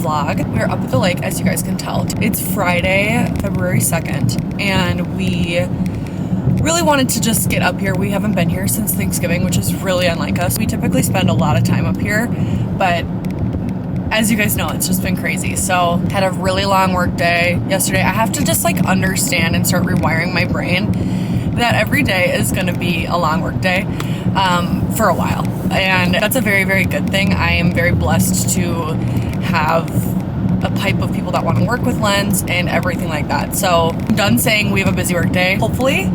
vlog. We're up at the lake, as you guys can tell. It's Friday, February 2nd, and we really wanted to just get up here. We haven't been here since Thanksgiving, which is really unlike us. We typically spend a lot of time up here, but as you guys know, it's just been crazy. So had a really long work day yesterday. I have to just like understand and start rewiring my brain that every day is going to be a long work day for a while. And that's a very, very good thing. I am very blessed to have a pipe of people that want to work with Lens and everything like that. So I'm done saying we have a busy work day. Hopefully,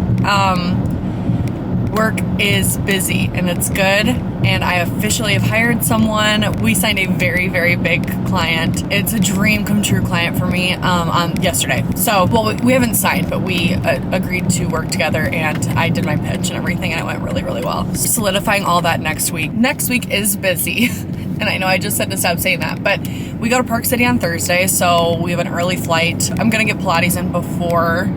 work is busy and it's good, and I officially have hired someone. We signed a very, very big client. It's a dream come true client for me on yesterday. So, well, we haven't signed, but we agreed to work together, and I did my pitch and everything, and it went really, really well. Solidifying all that next week. Next week is busy. And I know I just said to stop saying that, but we go to Park City on Thursday, so we have an early flight. I'm going to get Pilates in before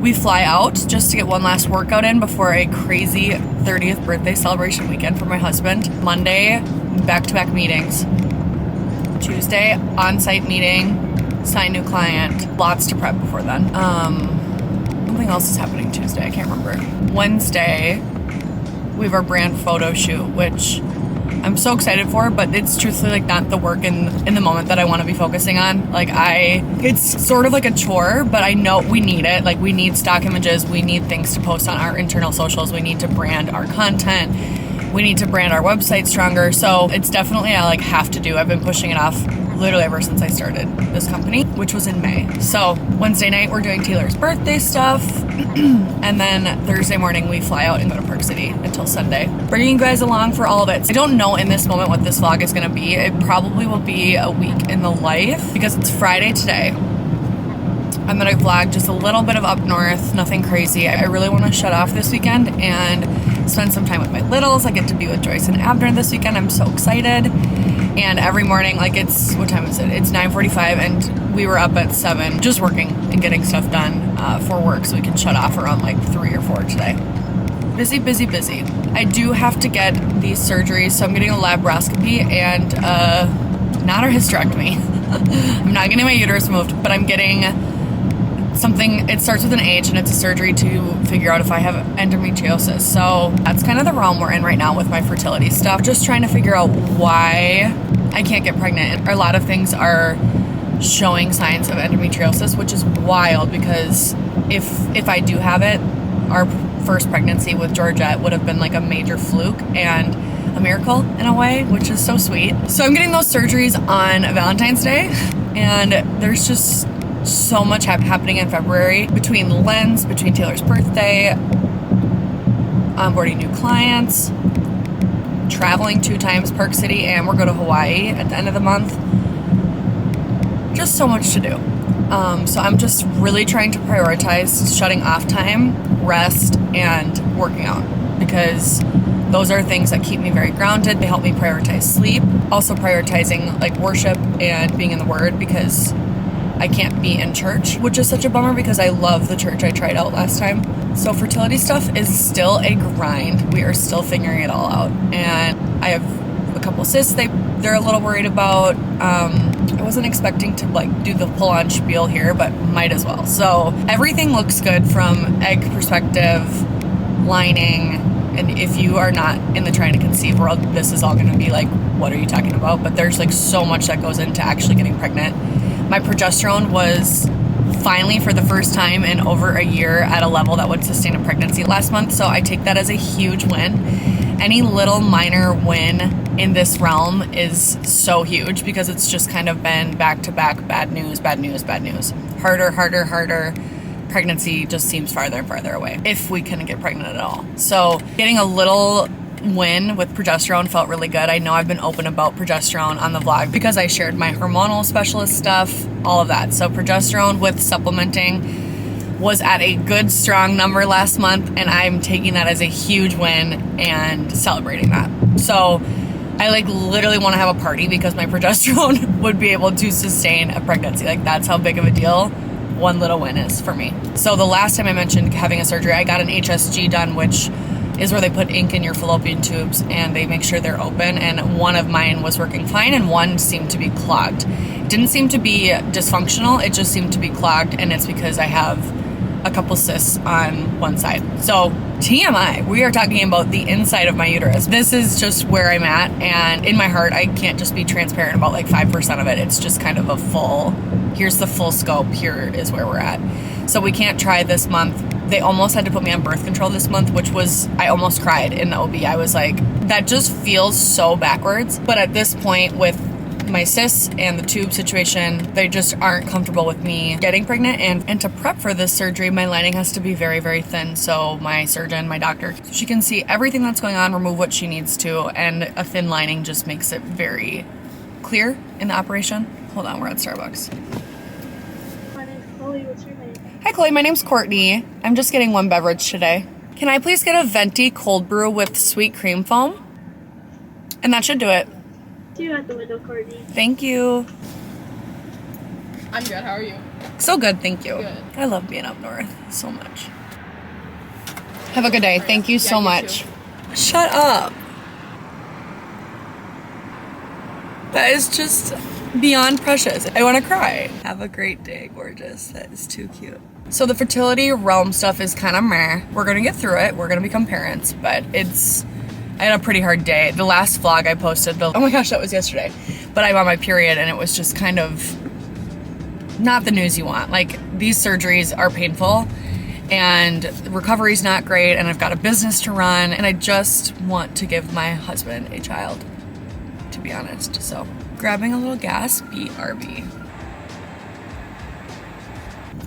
we fly out, just to get one last workout in before a crazy 30th birthday celebration weekend for my husband. Monday, back-to-back meetings. Tuesday, on-site meeting, sign new client. Lots to prep before then. Something else is happening Tuesday, I can't remember. Wednesday, we have our brand photo shoot, which I'm so excited for, but it's truthfully like not the work in the moment that I want to be focusing on. Like it's sort of like a chore, but I know we need it. Like we need stock images, we need things to post on our internal socials, we need to brand our content, we need to brand our website stronger. So it's definitely I like have to do. I've been pushing it off literally ever since I started this company, which was in May. So Wednesday night we're doing Taylor's birthday stuff, and then Thursday morning we fly out and go to Park City until Sunday, bringing you guys along for all of it. I don't know in this moment what this vlog is going to be. It probably will be a week in the life because it's Friday today. I'm going to vlog just a little bit of up north, nothing crazy. I really want to shut off this weekend and spend some time with my littles. I get to be with Joyce and Abner this weekend. I'm so excited. And every morning, like what time is it? It's 9:45, and we were up at 7 just working and getting stuff done for work so we can shut off around like 3 or 4 today. Busy, busy, busy. I do have to get these surgeries, so I'm getting a laparoscopy and not a hysterectomy. I'm not getting my uterus moved, but I'm getting something. It starts with an H, and it's a surgery to figure out if I have endometriosis. So that's kind of the realm we're in right now with my fertility stuff. Just trying to figure out why I can't get pregnant. A lot of things are showing signs of endometriosis, which is wild because if I do have it, our first pregnancy with Georgette would have been like a major fluke and a miracle in a way, which is so sweet. So I'm getting those surgeries on Valentine's Day, and there's just so much happening in February between Lens, between Taylor's birthday, onboarding new clients, traveling 2 times Park City, and we're going to Hawaii at the end of the month. Just so much to do. So I'm just really trying to prioritize shutting off time, rest, and working out, because those are things that keep me very grounded. They help me prioritize sleep. Also prioritizing like worship and being in the Word, because I can't be in church, which is such a bummer because I love the church I tried out last time. So fertility stuff is still a grind. We are still figuring it all out. And I have a couple cysts they're a little worried about. I wasn't expecting to like do the full-on spiel here, but might as well. So everything looks good from egg perspective, lining, and if you are not in the trying to conceive world, this is all going to be like, what are you talking about? But there's like so much that goes into actually getting pregnant. My progesterone was finally, for the first time in over a year, at a level that would sustain a pregnancy last month. So I take that as a huge win. Any little minor win in this realm is so huge because it's just kind of been back-to-back bad news, bad news, bad news. Harder, harder, harder. Pregnancy just seems farther and farther away, if we can get pregnant at all. So getting a little win with progesterone felt really good. I know I've been open about progesterone on the vlog because I shared my hormonal specialist stuff, all of that. So progesterone with supplementing was at a good strong number last month, and I'm taking that as a huge win and celebrating that. So I like literally want to have a party because my progesterone would be able to sustain a pregnancy. Like that's how big of a deal one little win is for me. So the last time I mentioned having a surgery, I got an HSG done, which is where they put ink in your fallopian tubes and they make sure they're open. And one of mine was working fine and one seemed to be clogged. It didn't seem to be dysfunctional, it just seemed to be clogged, and it's because I have a couple cysts on one side. So TMI, we are talking about the inside of my uterus. This is just where I'm at, and in my heart, I can't just be transparent about like 5% of it. It's just kind of a full, here's the full scope, here is where we're at. So we can't try this month. They almost had to put me on birth control this month, which was, I almost cried in the OB. I was like, that just feels so backwards. But at this point with my cysts and the tube situation, they just aren't comfortable with me getting pregnant. And to prep for this surgery, my lining has to be very, very thin. So my surgeon, my doctor, she can see everything that's going on, remove what she needs to. And a thin lining just makes it very clear in the operation. Hold on, we're at Starbucks. My name's Chloe. What's your name? Hi, Chloe. My name's Courtney. I'm just getting one beverage today. Can I please get a venti cold brew with sweet cream foam? And that should do it. See you at the window, Courtney. Thank you. I'm good. How are you? So good, thank you. Good. I love being up north so much. Have a good day. Thank you so you much. Shut up. That is just beyond precious. I want to cry. Have a great day, gorgeous. That is too cute. So the fertility realm stuff is kind of meh. We're going to get through it. We're going to become parents, but I had a pretty hard day. The last vlog I posted, oh my gosh, that was yesterday. But I'm on my period and it was just kind of not the news you want. Like, these surgeries are painful and recovery's not great and I've got a business to run and I just want to give my husband a child, to be honest. So, grabbing a little gas, BRB.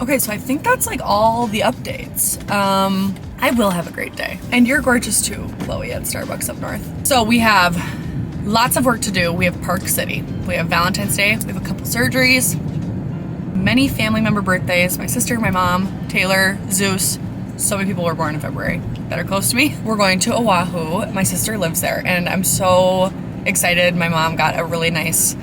Okay, so I think that's like all the updates. I will have a great day. And you're gorgeous too, Chloe, at Starbucks up north. So we have lots of work to do. We have Park City. We have Valentine's Day. We have a couple surgeries, many family member birthdays. My sister, my mom, Taylor, Zeus. So many people were born in February that are close to me. We're going to Oahu. My sister lives there and I'm so excited. My mom got a really nice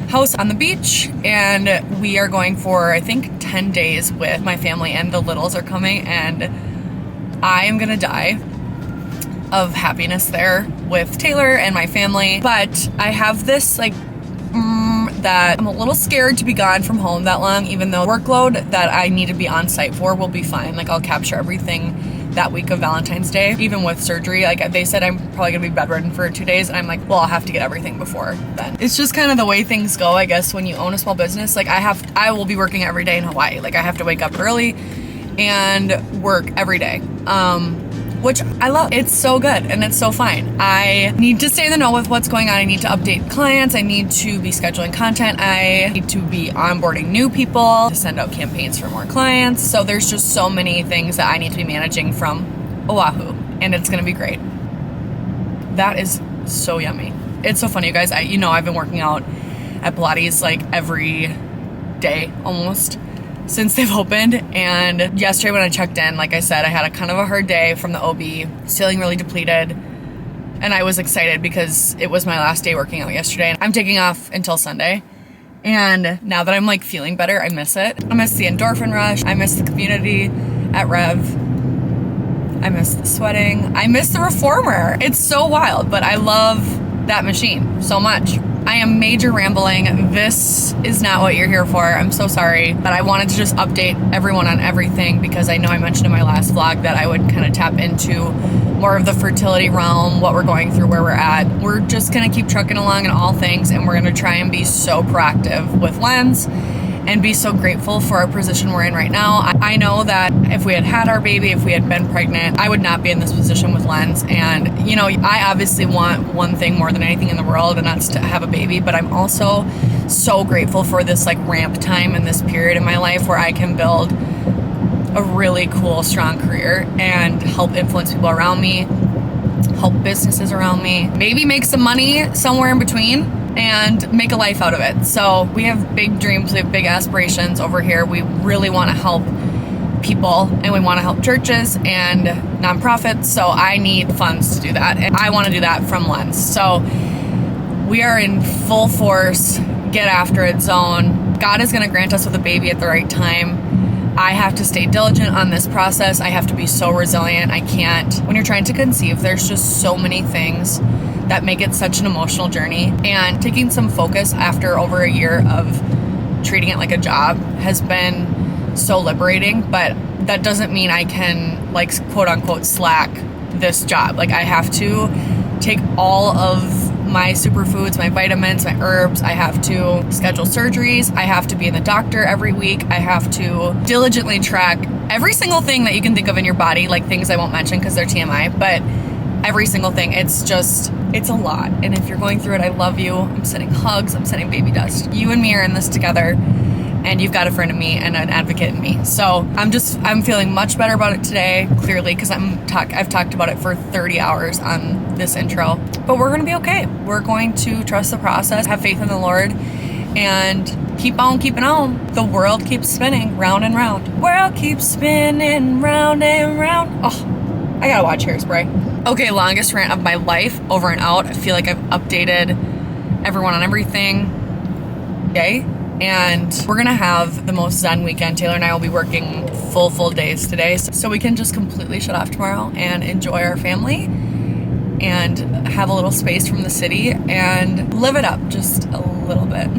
house on the beach and we are going for, I think, 10 days with my family and the littles are coming and I am gonna die of happiness there with Taylor and my family. But I have this like that I'm a little scared to be gone from home that long, even though workload that I need to be on site for will be fine. Like, I'll capture everything that week of Valentine's Day, even with surgery. Like, they said I'm probably gonna be bedridden for 2 days and I'm like, well, I'll have to get everything before then. It's just kind of the way things go, I guess, when you own a small business. Like, I will be working every day in Hawaii. Like, I have to wake up early and work every day, which I love. It's so good and it's so fine. I need to stay in the know with what's going on. I need to update clients. I need to be scheduling content. I need to be onboarding new people to send out campaigns for more clients. So there's just so many things that I need to be managing from Oahu, and it's gonna be great. That is so yummy. It's so funny, you guys. I've been working out at Pilates like every day almost since they've opened, and yesterday when I checked in, like I said, I had a kind of a hard day from the OB, feeling really depleted, and I was excited because it was my last day working out yesterday. I'm taking off until Sunday, and now that I'm like feeling better, I miss it. I miss the endorphin rush, I miss the community at Rev, I miss the sweating, I miss the reformer. It's so wild, but I love that machine so much. I am major rambling. This is not what you're here for. I'm so sorry, but I wanted to just update everyone on everything because I know I mentioned in my last vlog that I would kind of tap into more of the fertility realm, what we're going through, where we're at. We're just gonna keep trucking along in all things, and we're gonna try and be so proactive with Lens and be so grateful for our position we're in right now. I know that if we had had our baby, if we had been pregnant, I would not be in this position with Lens. And, I obviously want one thing more than anything in the world, and that's to have a baby. But I'm also so grateful for this like ramp time in this period in my life where I can build a really cool, strong career and help influence people around me, help businesses around me, maybe make some money somewhere in between, and make a life out of it. So we have big dreams, we have big aspirations over here. We really want to help people and we want to help churches and nonprofits. So I need funds to do that. And I want to do that from Lens. So we are in full force, get after it zone. God is going to grant us with a baby at the right time. I have to stay diligent on this process. I have to be so resilient. I can't, when you're trying to conceive, there's just so many things that make it such an emotional journey. And taking some focus after over a year of treating it like a job has been so liberating, but that doesn't mean I can, like, quote unquote slack this job. Like, I have to take all of my superfoods, my vitamins, my herbs. I have to schedule surgeries. I have to be in the doctor every week. I have to diligently track every single thing that you can think of in your body, like things I won't mention because they're TMI, but every single thing. It's a lot. And if you're going through it, I love you. I'm sending hugs. I'm sending baby dust. You and me are in this together. And you've got a friend in me and an advocate in me. So I'm feeling much better about it today, clearly, because I've talked about it for 30 hours on this intro. But we're gonna be okay. We're going to trust the process, have faith in the Lord, and keep on keeping on. The world keeps spinning round and round. World keeps spinning round and round. Oh, I gotta watch Hairspray. Okay, longest rant of my life, over and out. I feel like I've updated everyone on everything. Yay. And we're gonna have the most zen weekend. Taylor and I will be working full days today, so we can just completely shut off tomorrow and enjoy our family and have a little space from the city and live it up just a little bit.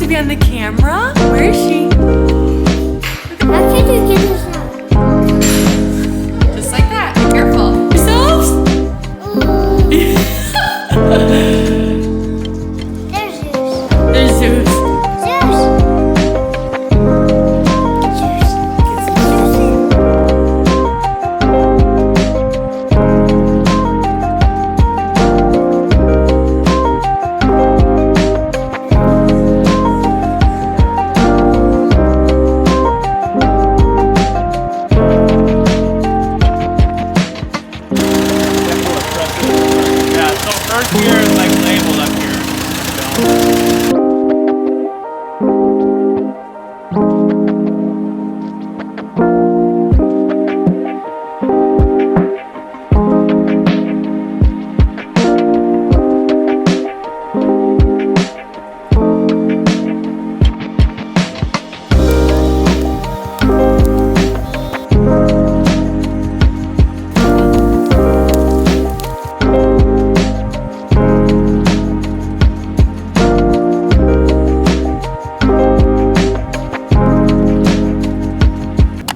On the camera? Where is she? How can you get this out? Just like that. Be careful. Yourselves? There's Zeus. There's Zeus.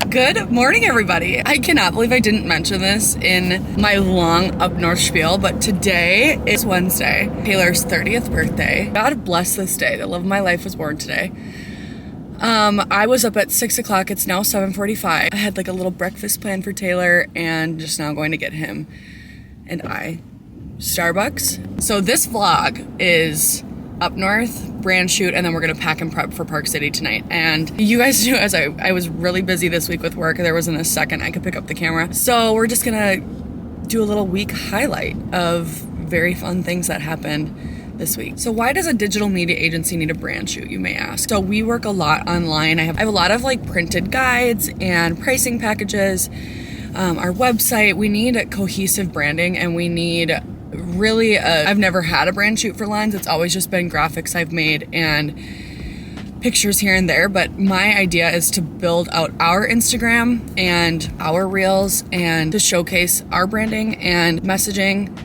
Good morning, everybody. I cannot believe I didn't mention this in my long up north spiel, but today is Wednesday, Taylor's 30th birthday. God bless this day. The love of my life was born today. I was up at 6 o'clock. It's now 7:45. I had like a little breakfast plan for Taylor and just now going to get him and I Starbucks. So this vlog is up north, brand shoot, and then we're gonna pack and prep for Park City tonight. And you guys knew as I was really busy this week with work, there wasn't a second I could pick up the camera. So we're just gonna do a little week highlight of very fun things that happened this week. So why does a digital media agency need a brand shoot, you may ask? So we work a lot online. I have a lot of like printed guides and pricing packages. Our website, we need cohesive branding, and we need really I've never had a brand shoot for Lens. It's always just been graphics I've made and pictures here and there, but my idea is to build out our Instagram and our reels and to showcase our branding and messaging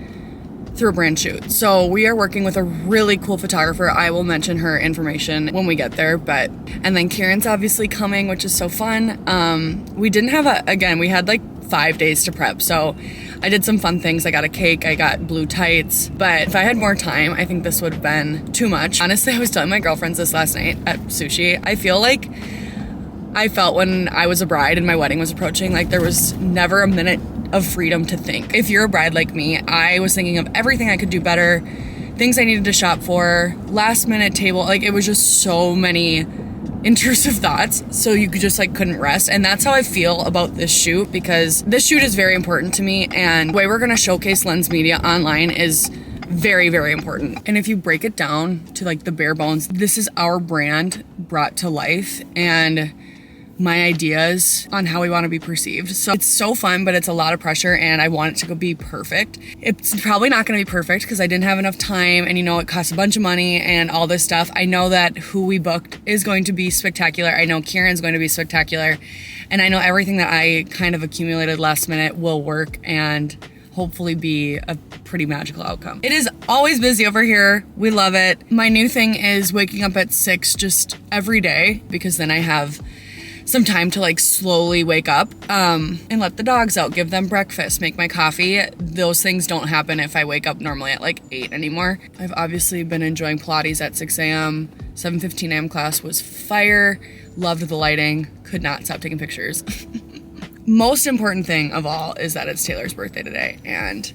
through a brand shoot. So we are working with a really cool photographer. I will mention her information when we get there, and then Kieran's obviously coming, which is so fun. We didn't have we had like 5 days to prep, so I did some fun things. I got a cake, I got blue tights, but if I had more time, I think this would have been too much. Honestly, I was telling my girlfriends this last night at sushi. I feel like I felt when I was a bride and my wedding was approaching, like there was never a minute of freedom to think. If you're a bride like me, I was thinking of everything I could do better, things I needed to shop for, last minute table. Like, it was just so many intrusive thoughts, so you could just like couldn't rest. And that's how I feel about this shoot, because this shoot is very important to me, and the way we're gonna showcase Lens Media online is very, very important. And if you break it down to like the bare bones, this is our brand brought to life, and my ideas on how we want to be perceived. So it's so fun, but it's a lot of pressure, and I want it to go be perfect. It's probably not going to be perfect because I didn't have enough time, and you know, it costs a bunch of money and all this stuff. I know that who we booked is going to be spectacular. I know Kieran's going to be spectacular, and I know everything that I kind of accumulated last minute will work and hopefully be a pretty magical outcome. It is always busy over here. We love it. My new thing is waking up at 6 just every day, because then I have some time to like slowly wake up and let the dogs out, give them breakfast, make my coffee. Those things don't happen if I wake up normally at like 8 anymore. I've obviously been enjoying Pilates at 6 a.m. 7:15 a.m. class was fire. Loved the lighting. Could not stop taking pictures. Most important thing of all is that it's Taylor's birthday today, and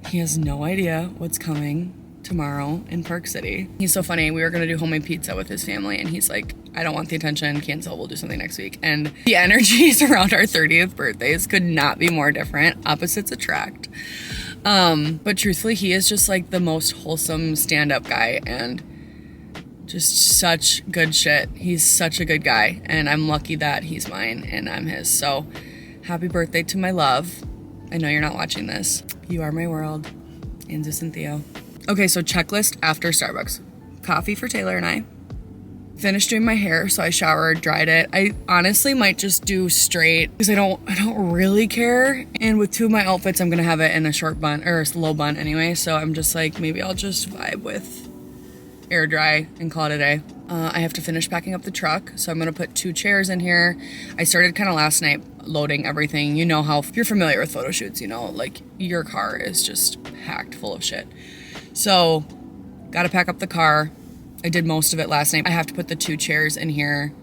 he has no idea what's coming tomorrow in Park City. He's so funny. We were gonna do homemade pizza with his family, and he's like, I don't want the attention, cancel, we'll do something next week. And the energies around our 30th birthdays could not be more different. Opposites attract. But truthfully, he is just like the most wholesome stand-up guy, and just such good shit. He's such a good guy, and I'm lucky that he's mine and I'm his. So happy birthday to my love. I know you're not watching this. You are my world. Anzus and Theo. Okay, so checklist after Starbucks. Coffee for Taylor and I. Finished doing my hair, so I showered, dried it. I honestly might just do straight because I don't really care. And with two of my outfits, I'm gonna have it in a short bun or a low bun anyway. So I'm just like, maybe I'll just vibe with air dry and call it a day. I have to finish packing up the truck, so I'm gonna put 2 chairs in here. I started kind of last night loading everything. You know how, if you're familiar with photo shoots, you know, like your car is just packed full of shit. So, gotta pack up the car. I did most of it last night. I have to put the 2 chairs in here.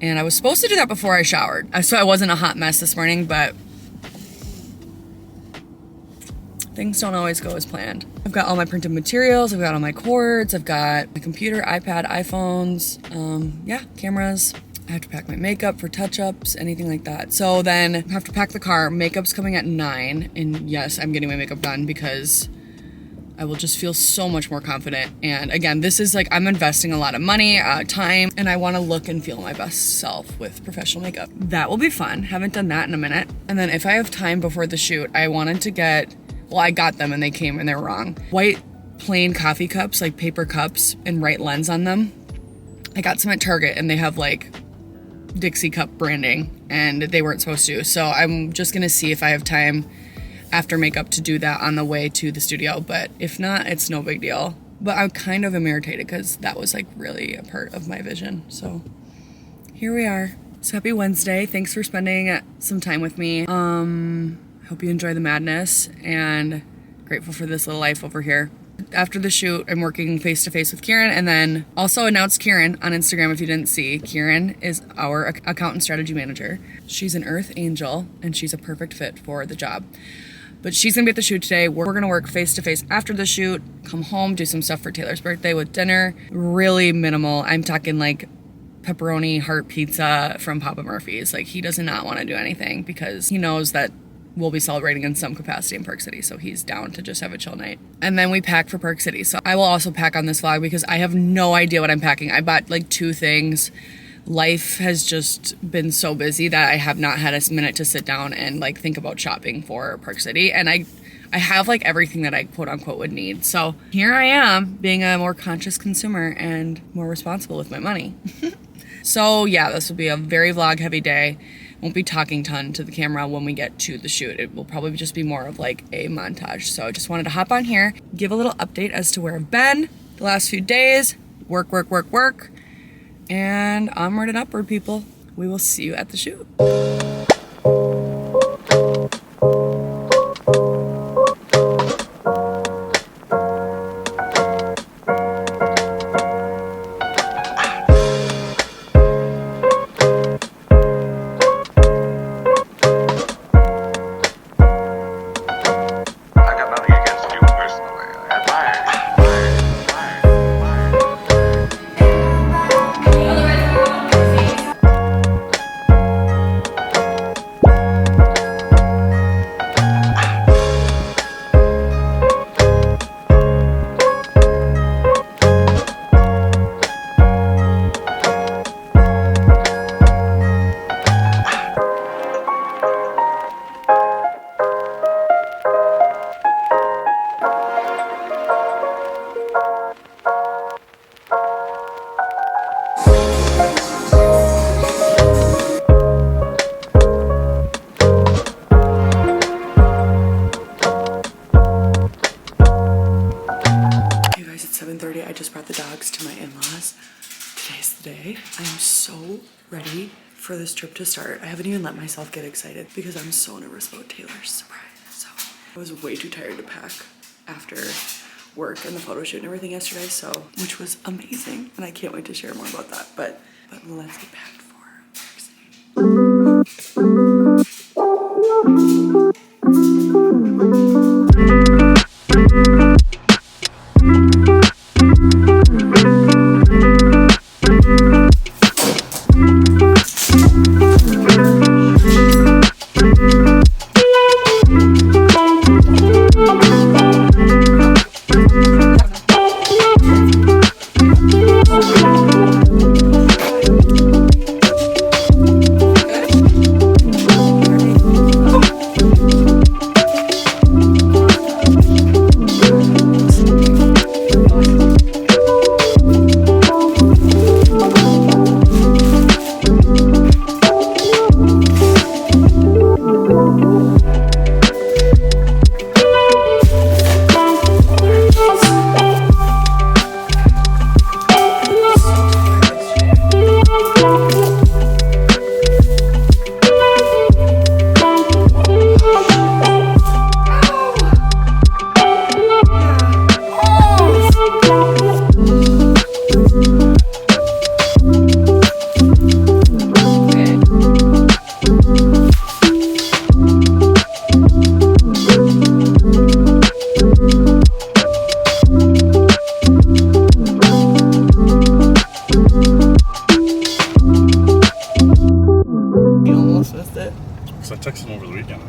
And I was supposed to do that before I showered, so I wasn't a hot mess this morning, but things don't always go as planned. I've got all my printed materials, I've got all my cords, I've got my computer, iPad, iPhones, cameras. I have to pack my makeup for touch-ups, anything like that. So then I have to pack the car. Makeup's coming at 9, and yes, I'm getting my makeup done because I will just feel so much more confident. And again, this is like, I'm investing a lot of money, time, and I want to look and feel my best self with professional makeup. That will be fun. Haven't done that in a minute. And then if I have time before the shoot, I wanted to get, well, I got them and they came and they're wrong. White plain coffee cups, like paper cups, and write Lens on them. I got some at Target and they have like Dixie cup branding and they weren't supposed to. So I'm just gonna see if I have time after makeup to do that on the way to the studio, but if not, it's no big deal. But I'm kind of irritated because that was like really a part of my vision. So here we are. So happy Wednesday. Thanks for spending some time with me. Hope you enjoy the madness, and grateful for this little life over here. After the shoot, I'm working face-to-face with Kieran, and then also announced Kieran on Instagram if you didn't see. Kieran is our account and strategy manager. She's an earth angel, and she's a perfect fit for the job. But she's gonna be at the shoot today. We're gonna work face-to-face after the shoot, come home, do some stuff for Taylor's birthday with dinner. Really minimal. I'm talking like pepperoni heart pizza from Papa Murphy's. Like, he does not want to do anything because he knows that we'll be celebrating in some capacity in Park City, so he's down to just have a chill night. And then we pack for Park City. So I will also pack on this vlog because I have no idea what I'm packing. I bought like 2 things. Life has just been so busy that I have not had a minute to sit down and like think about shopping for Park City. And I have like everything that I quote unquote would need. So here I am being a more conscious consumer and more responsible with my money. So yeah, this will be a very vlog heavy day. Won't be talking ton to the camera when we get to the shoot. It will probably just be more of like a montage. So I just wanted to hop on here, give a little update as to where I've been the last few days. Work. And onward and upward, people. We will see you at the shoot. brought the dogs to my in-laws. Today's the day. I'm so ready for this trip to start. I haven't even let myself get excited because I'm so nervous about Taylor's surprise. So I was way too tired to pack after work and the photo shoot and everything yesterday, so which was amazing, and I can't wait to share more about that. But let's get packed for So I texted him over the weekend.